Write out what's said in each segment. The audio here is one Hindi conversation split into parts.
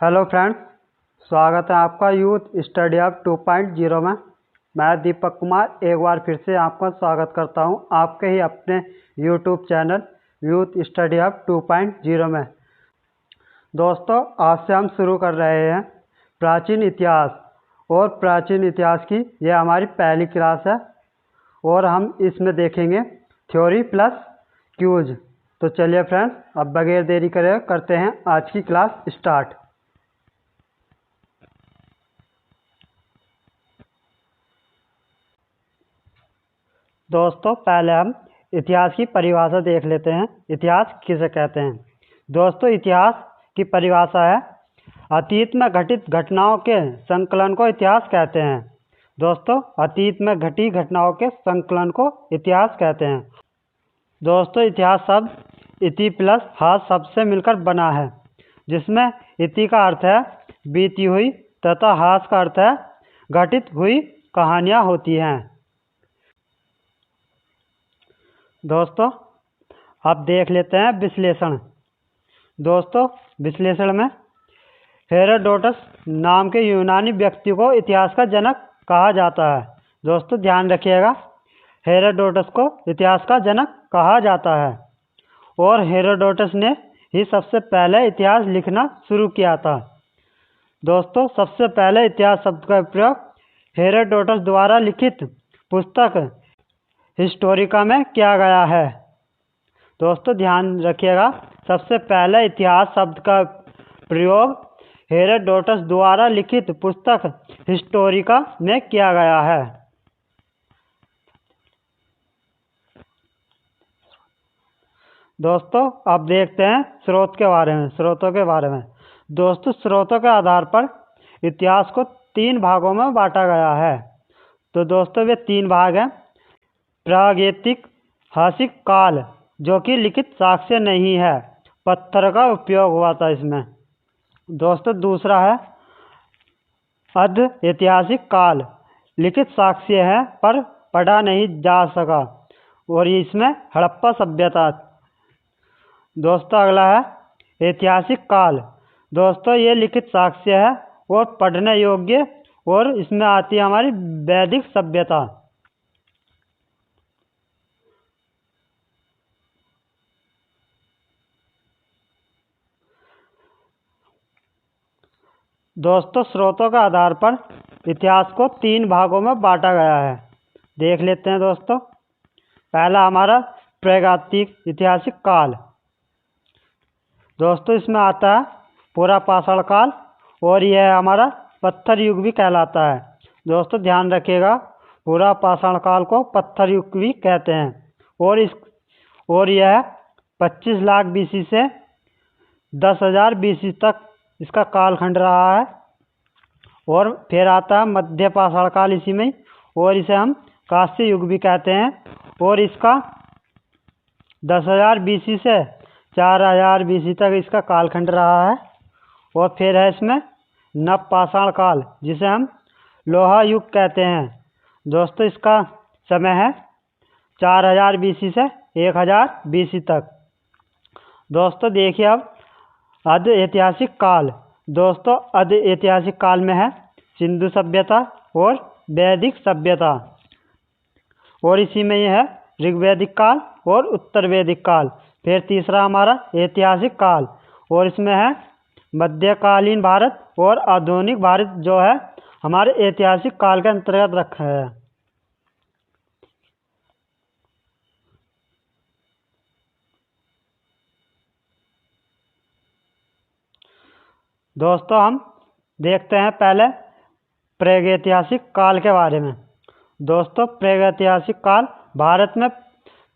हेलो फ्रेंड्स, स्वागत है आपका यूथ स्टडी हब 2.0 में। मैं दीपक कुमार एक बार फिर से आपका स्वागत करता हूं आपके ही अपने YouTube channel youth study hub 2.0 में। दोस्तों, आज से हम शुरू कर रहे हैं प्राचीन इतिहास, और प्राचीन इतिहास की यह हमारी पहली क्लास है और हम इसमें देखेंगे थ्योरी प्लस क्यूज। तो चलिए फ्रेंड्स, अब बगैर देरी करे करते हैं आज की क्लास स्टार्ट। दोस्तों, पहले हम इतिहास की परिभाषा देख लेते हैं। इतिहास किसे कहते हैं? दोस्तों, इतिहास की परिभाषा है अतीत में घटित घटनाओं के संकलन को इतिहास कहते हैं। दोस्तों, अतीत में घटी घटनाओं के संकलन को इतिहास कहते हैं। दोस्तों, इतिहास शब्द इति प्लस हास शब्द से मिलकर बना है, जिसमें इति का अर्थ है बीती हुई तथा हास का अर्थ है घटित हुई कहानियाँ होती हैं। दोस्तों, अब देख लेते हैं विश्लेषण। दोस्तों, विश्लेषण में हेरोडोटस नाम के यूनानी व्यक्ति को इतिहास का जनक कहा जाता है। दोस्तों, ध्यान रखिएगा, हेरोडोटस को इतिहास का जनक कहा जाता है और हेरोडोटस ने ही सबसे पहले इतिहास लिखना शुरू किया था। दोस्तों, सबसे पहले इतिहास शब्द का प्रयोग हेरोडोटस द्वारा लिखित पुस्तक हिस्टोरिका में किया गया है। दोस्तों, ध्यान रखिएगा, सबसे पहले इतिहास शब्द का प्रयोग हेरोडोटस द्वारा लिखित पुस्तक हिस्टोरिका में किया गया है। दोस्तों, अब देखते हैं स्रोतों के बारे में। दोस्तों, स्रोतों के आधार पर इतिहास को 3 भागों में बांटा गया है। तो दोस्तों, वे 3 भाग हैं। प्रागैतिहासिक काल, जो कि लिखित साक्ष्य नहीं है, पत्थर का उपयोग हुआ था इसमें। दोस्तों, दूसरा है अर्ध ऐतिहासिक काल, लिखित साक्ष्य है पर पढ़ा नहीं जा सका, और इसमें हड़प्पा सभ्यता। दोस्तों, अगला है ऐतिहासिक काल। दोस्तों, ये लिखित साक्ष्य है और पढ़ने योग्य, और इसमें आती है हमारी वैदिक सभ्यता। दोस्तों, स्रोतों के आधार पर इतिहास को 3 भागों में बांटा गया है। देख लेते हैं दोस्तों। पहला हमारा प्रागैतिक ऐतिहासिक काल। दोस्तों, इसमें आता है पूरा पाषाण काल, और यह हमारा पत्थर युग भी कहलाता है। दोस्तों, ध्यान रखिएगा, पूरा पाषाण काल को पत्थर युग भी कहते हैं, और यह 25 लाख बीसी से 10,000 बीसी तक इसका कालखंड रहा है। और फिर आता है मध्य पाषाण काल इसी में, और इसे हम कांस्य युग भी कहते हैं, और इसका 10,000 बीसी से 4,000 बीसी तक इसका कालखंड रहा है। और फिर है इसमें नव पाषाण काल, जिसे हम लोहा युग कहते हैं। दोस्तों, इसका समय है 4,000 बीसी से 1,000 बीसी तक। दोस्तों, देखिए अब अर्ध ऐतिहासिक काल। दोस्तों, अर्ध ऐतिहासिक काल में है सिंधु सभ्यता और वैदिक सभ्यता, और इसी में यह है ऋग्वैदिक काल और उत्तर वैदिक काल। फिर तीसरा हमारा ऐतिहासिक काल, और इसमें है मध्यकालीन भारत और आधुनिक भारत, जो है हमारे ऐतिहासिक काल के अंतर्गत रखा है। दोस्तों, हम देखते हैं पहले प्रागैतिहासिक काल के बारे में। दोस्तों, प्रागैतिहासिक काल, भारत में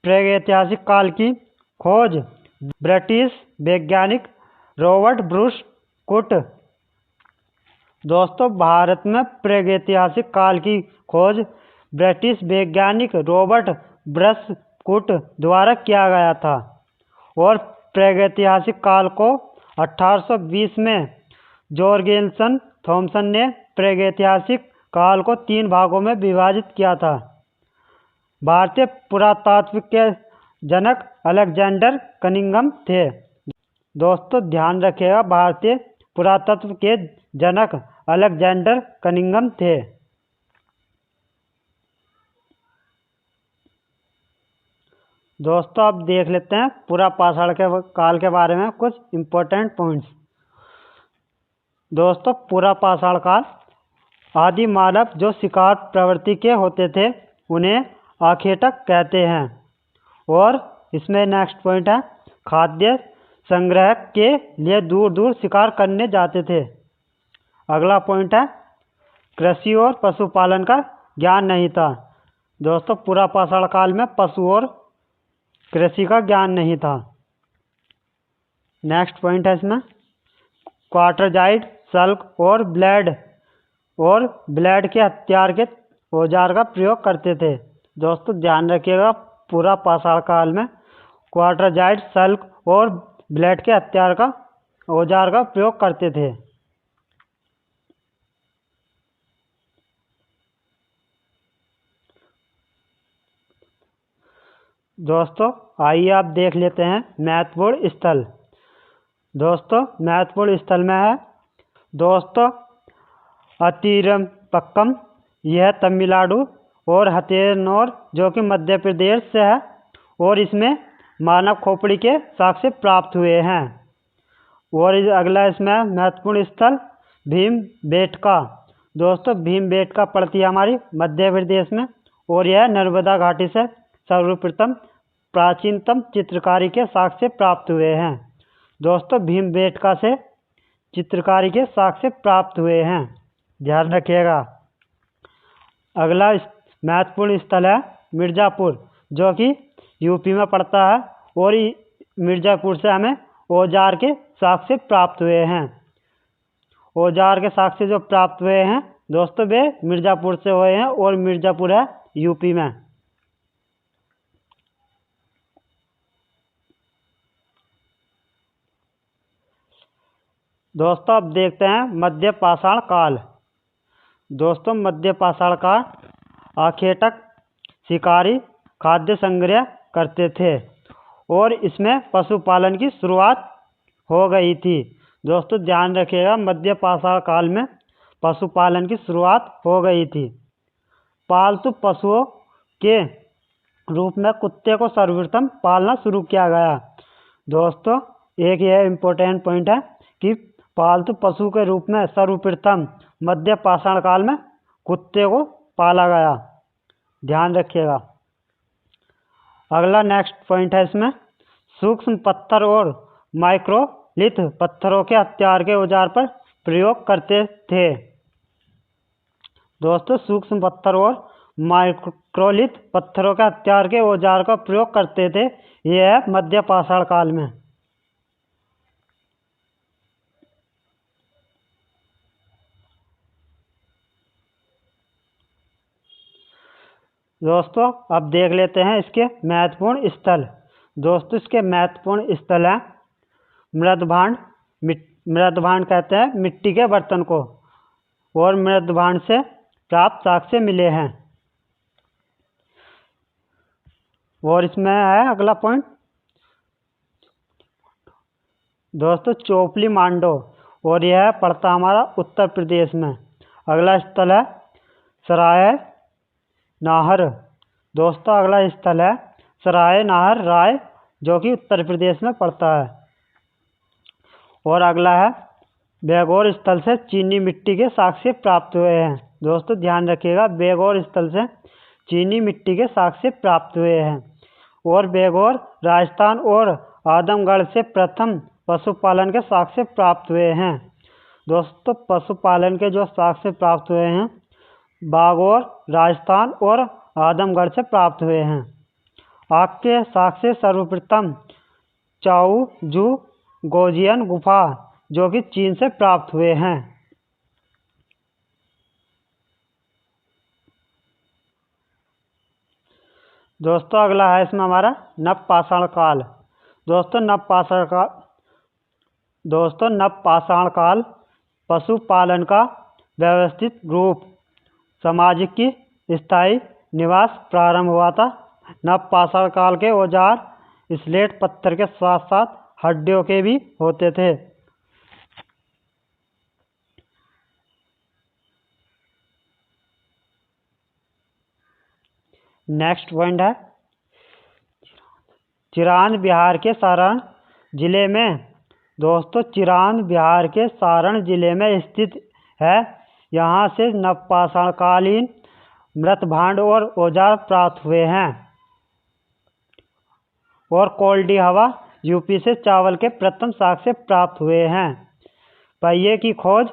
प्रागैतिहासिक काल की खोज ब्रिटिश वैज्ञानिक रॉबर्ट ब्रूस कुक। दोस्तों, भारत में प्रागैतिहासिक काल की खोज ब्रिटिश वैज्ञानिक रॉबर्ट ब्रूस कुक द्वारा किया गया था, और प्रागैतिहासिक काल को 1820 में जॉर्गेनसन थॉमसन ने प्रागैतिहासिक काल को 3 भागों में विभाजित किया था। भारतीय पुरातात्विक के जनक अलेक्जेंडर कनिंघम थे। दोस्तों, ध्यान रखिएगा, भारतीय पुरातत्व के जनक अलेक्जेंडर कनिंघम थे। दोस्तों अब देख लेते हैं पूरा पाषाण के काल के बारे में कुछ इम्पोर्टेंट पॉइंट्स। दोस्तों पूरा पाषाण काल आदि मानव जो शिकार प्रवृत्ति के होते थे उन्हें आखेटक कहते हैं। और इसमें नेक्स्ट पॉइंट है खाद्य संग्रह के लिए दूर दूर शिकार करने जाते थे। अगला पॉइंट है कृषि और पशुपालन का ज्ञान नहीं था। दोस्तों पूरा पाषाण काल में पशु और कृषि का ज्ञान नहीं था। नेक्स्ट पॉइंट है इसमें क्वार्टरजाइड सल्क और ब्लेड के हथियार के औजार का प्रयोग करते थे। दोस्तों ध्यान रखिएगा पूरा पाषाण काल में क्वार्टरजाइड सल्क और ब्लेड के हथियार का औजार का प्रयोग करते थे। दोस्तों आइए आप देख लेते हैं महत्वपूर्ण स्थल। दोस्तों महत्वपूर्ण स्थल में है दोस्तों अतिरपक्कम, यह तमिलनाडु, और हथेनौर जो कि मध्य प्रदेश से है और इसमें मानव खोपड़ी के साक्ष्य प्राप्त हुए हैं। और अगला इसमें महत्वपूर्ण स्थल भीमबेटका। दोस्तों भीमबेटका पड़ती है हमारी मध्य प्रदेश में और यह नर्मदा घाटी से सर्वप्रथम प्राचीनतम चित्रकारी के साक्ष्य प्राप्त हुए हैं। दोस्तों भीमबेटका से चित्रकारी के साक्ष्य प्राप्त हुए हैं, ध्यान रखिएगा। अगला महत्वपूर्ण स्थल है मिर्ज़ापुर जो कि यूपी में पड़ता है और मिर्ज़ापुर से हमें औजार के साक्ष्य प्राप्त हुए हैं। औजार के साक्ष्य जो प्राप्त हुए हैं दोस्तों वे मिर्ज़ापुर से हुए हैं और मिर्ज़ापुर है यूपी में। दोस्तों अब देखते हैं मध्य पाषाण काल। दोस्तों मध्य पाषाण काल आखेटक शिकारी खाद्य संग्रह करते थे और इसमें पशुपालन की शुरुआत हो गई थी। दोस्तों ध्यान रखिएगा मध्य पाषाण काल में पशुपालन की शुरुआत हो गई थी। पालतू पशुओं के रूप में कुत्ते को सर्वप्रथम पालना शुरू किया गया। दोस्तों एक यह इम्पोर्टेंट पॉइंट है कि पालतू पशु के रूप में सर्वप्रथम मध्य पाषाण काल में कुत्ते को पाला गया, ध्यान रखिएगा। अगला नेक्स्ट पॉइंट है इसमें सूक्ष्म पत्थर और माइक्रोलिथ पत्थरों के हथियार के औजार पर प्रयोग करते थे। दोस्तों सूक्ष्म पत्थर और माइक्रोलिथ पत्थरों के हथियार के औजार का प्रयोग करते थे, यह है मध्य पाषाण काल में। दोस्तों अब देख लेते हैं इसके महत्वपूर्ण स्थल। दोस्तों इसके महत्वपूर्ण स्थल हैं मृदभांड। मृदभांड कहते हैं मिट्टी के बर्तन को, और मृदभांड से प्राप्त साक्ष्य मिले हैं। और इसमें है अगला पॉइंट दोस्तों चोपली मांडो, और यह पड़ता हमारा उत्तर प्रदेश में। अगला स्थल है सराय नाहर। दोस्तों अगला स्थल है सराय नाहर राय जो कि उत्तर प्रदेश में पड़ता है। और अगला है बेगौर स्थल से चीनी मिट्टी के साक्ष्य प्राप्त हुए हैं। दोस्तों ध्यान रखिएगा बेगौर स्थल से चीनी मिट्टी के साक्ष्य प्राप्त हुए हैं। और बेगौर राजस्थान और आदमगढ़ से प्रथम पशुपालन के साक्ष्य प्राप्त हुए हैं। दोस्तों पशुपालन के जो साक्ष्य प्राप्त हुए हैं बागौर राजस्थान और आदमगढ़ से प्राप्त हुए हैं। आग के साक्ष्य सर्वप्रथम चाओजू गोजियन गुफा जो कि चीन से प्राप्त हुए हैं। दोस्तों अगला है इसमें हमारा नवपाषाण काल। दोस्तों नवपाषाण काल पशुपालन का व्यवस्थित रूप समाज की स्थायी निवास प्रारंभ हुआ था। नवपाषाण काल के औजार स्लेट पत्थर के साथ साथ हड्डियों के भी होते थे। नेक्स्ट पॉइंट है चिरांद बिहार के सारण जिले में। दोस्तों चिरांद बिहार के सारण जिले में स्थित है। यहाँ से नवपाषाणकालीन मृत भांड और औजार प्राप्त हुए हैं। और कोल्डी हवा यूपी से चावल के प्रथम साक्ष्य प्राप्त हुए हैं। पहिए की खोज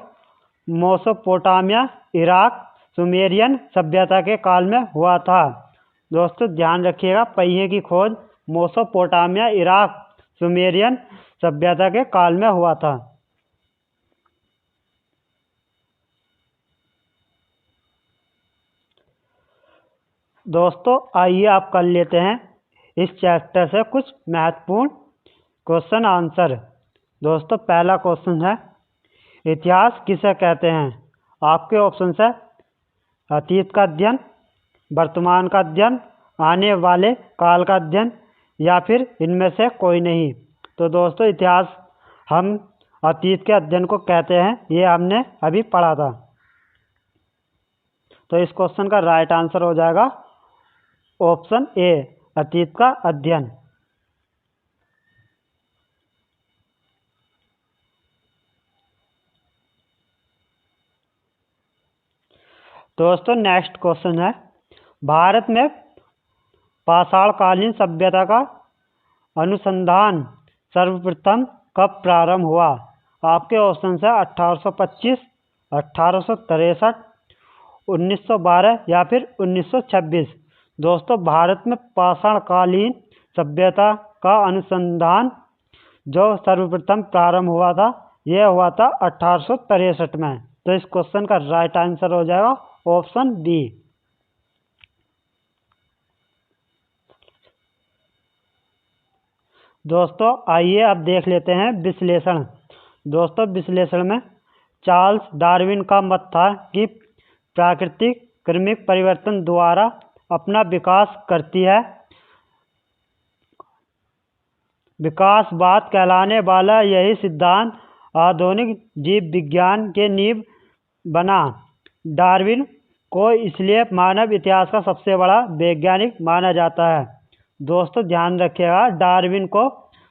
मेसोपोटामिया, इराक, सुमेरियन सभ्यता के काल में हुआ था। दोस्तों ध्यान रखिएगा, पहिए की खोज मेसोपोटामिया, इराक, सुमेरियन सभ्यता के काल में हुआ था। दोस्तों आइए आप कर लेते हैं इस चैप्टर से कुछ महत्वपूर्ण क्वेश्चन आंसर। दोस्तों पहला क्वेश्चन है इतिहास किसे कहते हैं। आपके ऑप्शन है अतीत का अध्ययन, वर्तमान का अध्ययन, आने वाले काल का अध्ययन, या फिर इनमें से कोई नहीं। तो दोस्तों इतिहास हम अतीत के अध्ययन को कहते हैं, ये हमने अभी पढ़ा था। तो इस क्वेश्चन का राइट आंसर हो जाएगा ऑप्शन ए, अतीत का अध्ययन। दोस्तों नेक्स्ट क्वेश्चन है भारत में पाषाणकालीन सभ्यता का अनुसंधान सर्वप्रथम कब प्रारंभ हुआ। आपके ऑप्शन है 1825, 1863, 1912 या फिर 1926। दोस्तों भारत में पाषाणकालीन सभ्यता का अनुसंधान जो सर्वप्रथम प्रारंभ हुआ था, यह हुआ था 1863 में। तो इस क्वेश्चन का राइट आंसर हो जाएगा ऑप्शन बी। दोस्तों आइए अब देख लेते हैं विश्लेषण। दोस्तों विश्लेषण में चार्ल्स डार्विन का मत था कि प्राकृतिक क्रमिक परिवर्तन द्वारा अपना विकास करती है। विकासवाद कहलाने वाला यही सिद्धांत आधुनिक जीव विज्ञान के नींव बना। डार्विन को इसलिए मानव इतिहास का सबसे बड़ा वैज्ञानिक माना जाता है। दोस्तों ध्यान रखिएगा, डार्विन को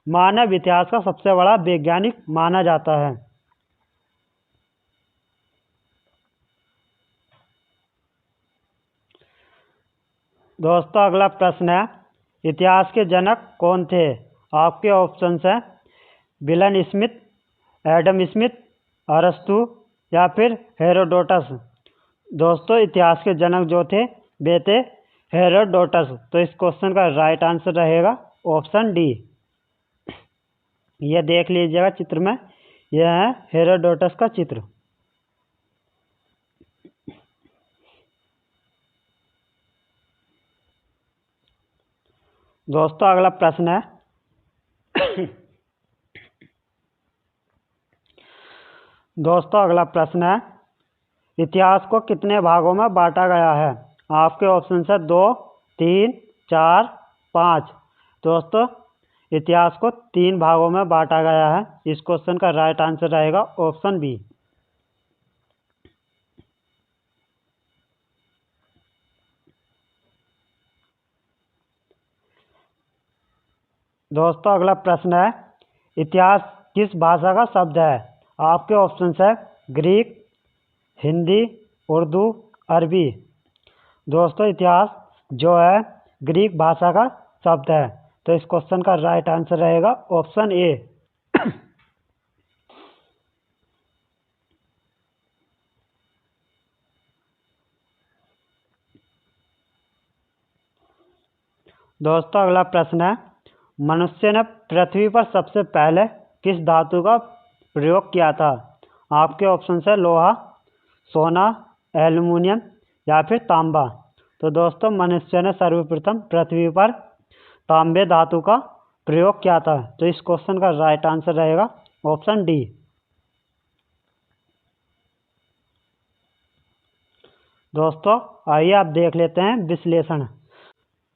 मानव इतिहास का सबसे बड़ा वैज्ञानिक माना जाता है। दोस्तों अगला प्रश्न है इतिहास के जनक कौन थे। आपके ऑप्शंस हैं विलन स्मिथ, एडम स्मिथ, अरस्तु या फिर हेरोडोटस। दोस्तों इतिहास के जनक जो थे वे थे हेरोडोटस। तो इस क्वेश्चन का राइट आंसर रहेगा ऑप्शन डी। यह देख लीजिएगा चित्र में, यह है हेरोडोटस का चित्र। दोस्तों अगला प्रश्न है दोस्तों अगला प्रश्न है इतिहास को कितने भागों में बांटा गया है। आपके ऑप्शन है 2, 3, 4, 5। दोस्तों इतिहास को 3 भागों में बांटा गया है। इस क्वेश्चन का राइट आंसर रहेगा ऑप्शन बी। दोस्तों अगला प्रश्न है इतिहास किस भाषा का शब्द है। आपके ऑप्शन है ग्रीक, हिंदी, उर्दू, अरबी। दोस्तों इतिहास जो है ग्रीक भाषा का शब्द है। तो इस क्वेश्चन का राइट आंसर रहेगा ऑप्शन ए। दोस्तों अगला प्रश्न है मनुष्य ने पृथ्वी पर सबसे पहले किस धातु का प्रयोग किया था। आपके ऑप्शन है लोहा, सोना, एल्युमिनियम या फिर तांबा। तो दोस्तों मनुष्य ने सर्वप्रथम पृथ्वी पर तांबे धातु का प्रयोग किया था। तो इस क्वेश्चन का राइट आंसर रहेगा ऑप्शन डी। दोस्तों आइए आप देख लेते हैं विश्लेषण।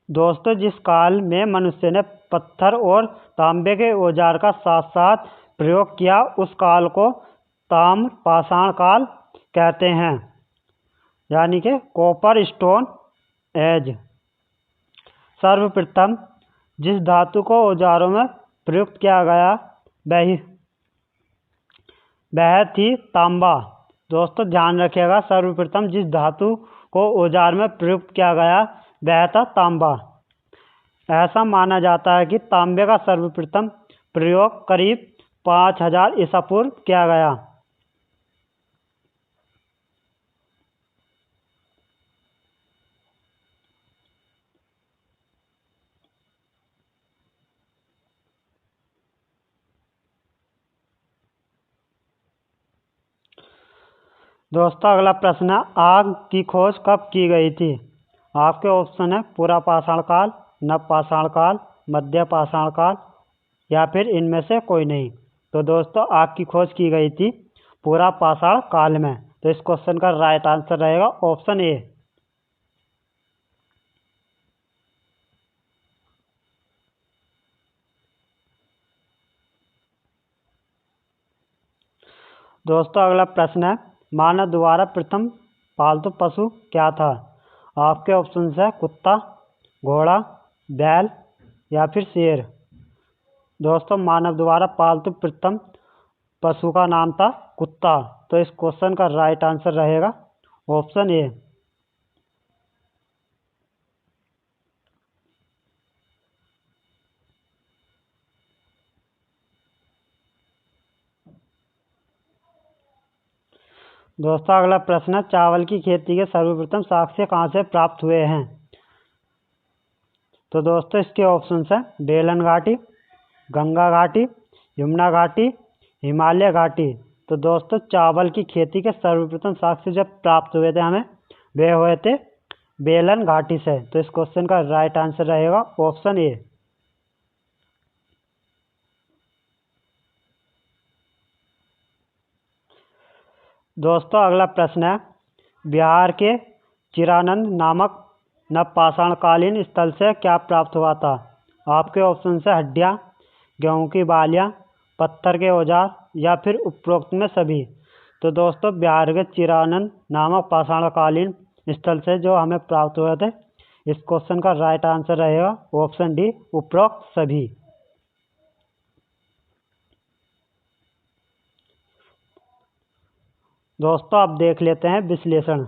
दोस्तों जिस काल में मनुष्य ने पत्थर और तांबे के औजार का साथ साथ प्रयोग किया उस काल को ताम्र पाषाण काल कहते हैं, यानी कि कॉपर स्टोन एज। सर्वप्रथम जिस धातु को औजारों में प्रयुक्त किया गया वह थी तांबा। दोस्तों ध्यान रखिएगा, सर्वप्रथम जिस धातु को औजार में प्रयुक्त किया गया वह था तांबा। ऐसा माना जाता है कि तांबे का सर्वप्रथम प्रयोग करीब 5000 ईसा पूर्व किया गया। दोस्तों अगला प्रश्न है, आग की खोज कब की गई थी? आपके ऑप्शन है पूरा पाषाण काल, नव पाषाण काल, मध्य पाषाण काल या फिर इनमें से कोई नहीं। तो दोस्तों आग की खोज की गई थी पूरा पाषाण काल में। तो इस क्वेश्चन का राइट आंसर रहेगा ऑप्शन ए। दोस्तों अगला प्रश्न है, मानव द्वारा प्रथम पालतू पशु क्या था? आपके ऑप्शन है कुत्ता, घोड़ा, बैल या फिर शेर। दोस्तों मानव द्वारा पालतू प्रथम पशु का नाम था कुत्ता। तो इस क्वेश्चन का राइट आंसर रहेगा ऑप्शन ए। दोस्तों अगला प्रश्न है, चावल की खेती के सर्वप्रथम साक्ष्य कहाँ से प्राप्त हुए हैं? तो दोस्तों इसके ऑप्शन है बेलन घाटी, गंगा घाटी, यमुना घाटी, हिमालय घाटी। तो दोस्तों चावल की खेती के सर्वप्रथम साक्ष्य जब प्राप्त हुए थे हमें, वे हुए थे बेलन घाटी से। तो इस क्वेश्चन का राइट आंसर रहेगा ऑप्शन ए। दोस्तों अगला प्रश्न है, बिहार के चिरानंद नामक नवपाषाणकालीन स्थल से क्या प्राप्त हुआ था? आपके ऑप्शन से हड्डियाँ, गेहूं की बालियाँ, पत्थर के औजार या फिर उपरोक्त में सभी। तो दोस्तों बिहार के चिरानंद नामक पाषाणकालीन स्थल से जो हमें प्राप्त हुए थे, इस क्वेश्चन का राइट आंसर रहेगा ऑप्शन डी, उपरोक्त सभी। दोस्तों अब देख लेते हैं विश्लेषण।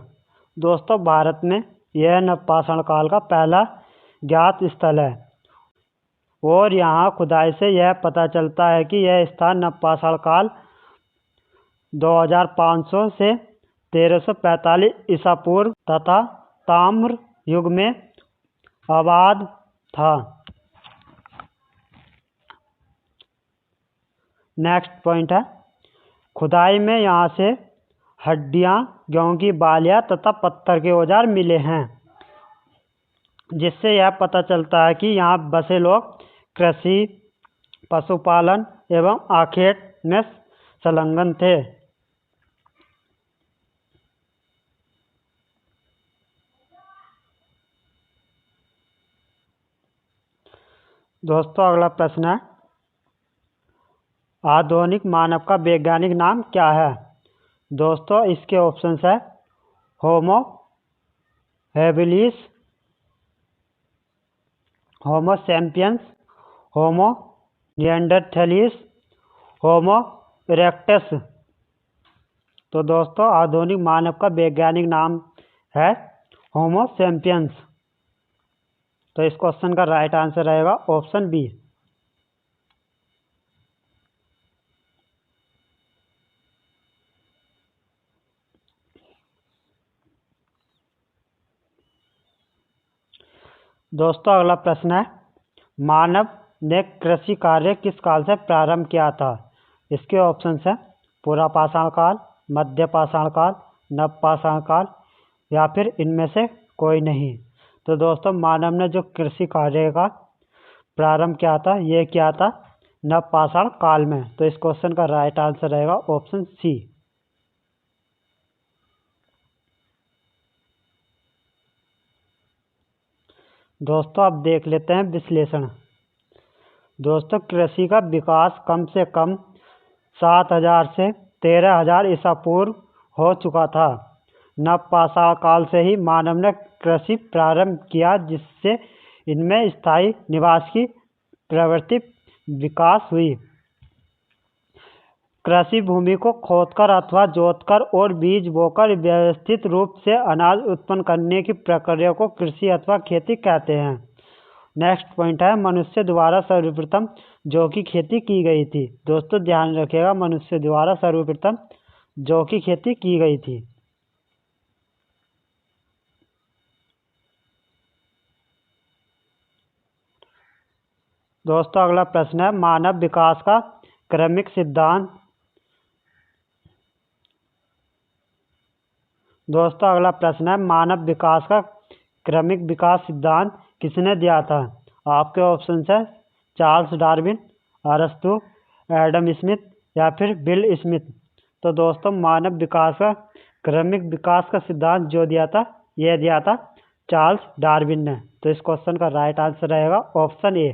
दोस्तों भारत में यह नवपाषाण काल का पहला ज्ञात स्थल है और यहाँ खुदाई से यह पता चलता है कि यह स्थान नवपाषाण काल 2500 से 1345 ईसा पूर्व तथा ताम्र युग में आबाद था। नेक्स्ट पॉइंट है, खुदाई में यहाँ से हड्डियाँ, गेहूं की बालियाँ तथा पत्थर के औजार मिले हैं, जिससे यह पता चलता है कि यहाँ बसे लोग कृषि, पशुपालन एवं आखेट में संलग्न थे। दोस्तों अगला प्रश्न है, आधुनिक मानव का वैज्ञानिक नाम क्या है? दोस्तों इसके ऑप्शंस है होमो हैबिलिस, होमो सैपियंस, होमो निएंडरथैलिस, होमो इरेक्टस। तो दोस्तों आधुनिक मानव का वैज्ञानिक नाम है होमो सैपियंस। तो इस क्वेश्चन का राइट आंसर रहेगा ऑप्शन बी। दोस्तों अगला प्रश्न है, मानव ने कृषि कार्य किस काल से प्रारंभ किया था? इसके ऑप्शन है पूरा पाषाण काल, मध्य पाषाण काल, नव पाषाण काल या फिर इनमें से कोई नहीं। तो दोस्तों मानव ने जो कृषि कार्य का प्रारंभ किया था, ये किया था नव पाषाण काल में। तो इस क्वेश्चन का राइट आंसर रहेगा ऑप्शन सी। दोस्तों अब देख लेते हैं विश्लेषण। दोस्तों कृषि का विकास कम से कम 7000 से 13000 ईसा पूर्व हो चुका था। नव पाषाण काल से ही मानव ने कृषि प्रारंभ किया, जिससे इनमें स्थायी निवास की प्रवृत्ति विकास हुई। कृषि भूमि को खोदकर अथवा जोतकर और बीज बोकर व्यवस्थित रूप से अनाज उत्पन्न करने की प्रक्रिया को कृषि अथवा खेती कहते हैं। नेक्स्ट पॉइंट है मनुष्य द्वारा सर्वप्रथम जौ की खेती की गई थी। दोस्तों ध्यान रखिएगा, मनुष्य द्वारा सर्वप्रथम जौ की खेती की गई थी। दोस्तों अगला प्रश्न है मानव विकास का क्रमिक सिद्धांत। दोस्तों अगला प्रश्न है मानव विकास का क्रमिक विकास सिद्धांत किसने दिया था? आपके ऑप्शन है चार्ल्स डार्विन, अरस्तु, एडम स्मिथ या फिर बिल स्मिथ। तो दोस्तों मानव विकास का क्रमिक विकास का सिद्धांत जो दिया था यह दिया था चार्ल्स डार्विन ने। तो इस क्वेश्चन का राइट आंसर रहेगा ऑप्शन ए।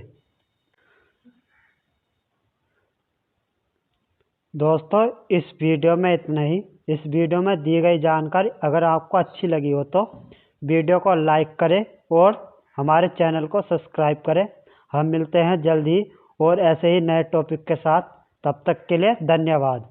दोस्तों इस वीडियो में इतना ही। इस वीडियो में दी गई जानकारी अगर आपको अच्छी लगी हो तो वीडियो को लाइक करें और हमारे चैनल को सब्सक्राइब करें। हम मिलते हैं जल्द ही और ऐसे ही नए टॉपिक के साथ। तब तक के लिए धन्यवाद।